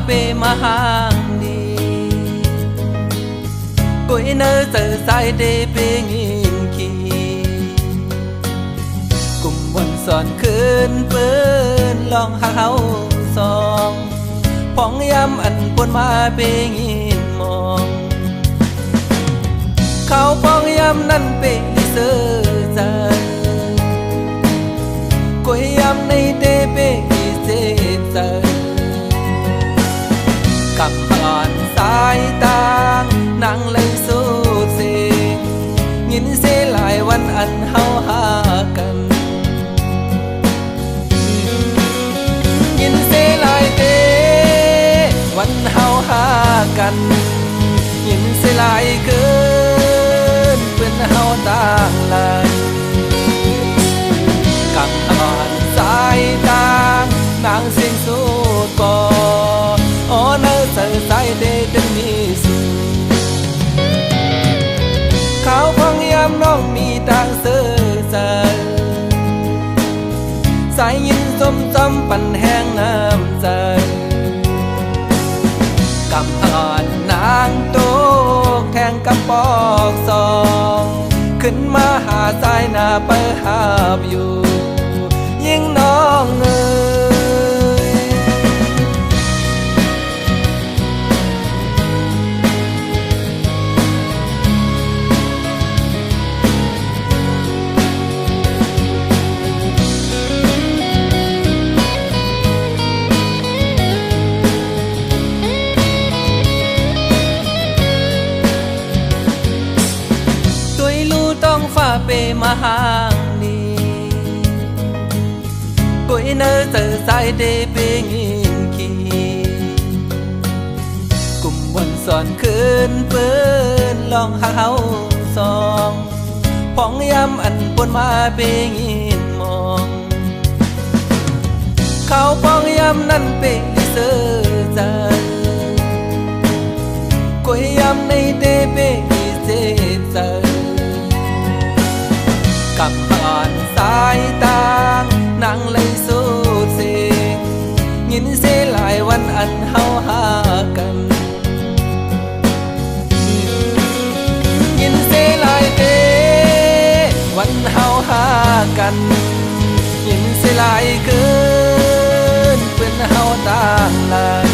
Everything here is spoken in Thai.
เปมาห่างดีกุยเนอเจอสายเดเปงินขีกุมวันสอนคืนเปิ้นลองหาเฮาสองพ้องยำอันปนมาเปงินมองเขาพ้องยำนั่นเปลิเซอใจกุยยำในเดเปลิเซใจกับผ่านสายตานางเลยสู้เสียงยินเสียหลายวันอันเฮาหากันยินเสียหลายเดวันเฮาหากันยินเสียหลายเกินเป็นเฮาต่างหลังกับผ่านสายตานางเสียงสู้ก่อนอ๋อเนอเจอสายเดดึงมีสูเขาพังยามน้องมีทางเสือใจสายยินสมจำปันแห้งน้ำใจกำอ่อนนางโตกแทงกำปอกสองขึ้นมาหาสายหน้าเปิดหาบอยู่ยิ่งน้องเอ๋ยต้องฝ่าเปมาห่างนี้กุยเนอเจอสายเดเปงินขีกุมวันสอนคืนเปิ้นลองหาเฮาสองพ้องยำอันปนมาเปงินมองเขาพ้องยำนั่นเปลิเซอใจกุยยำในเดเปลิเซใจกับผ่านสายตานางเลยสู้เสียงยินเสียหลายวันอันเฮาหากันยินเสียหลายเดวันเฮาหากันยินเสียหลายเกินเป็นเฮาต่างหลาย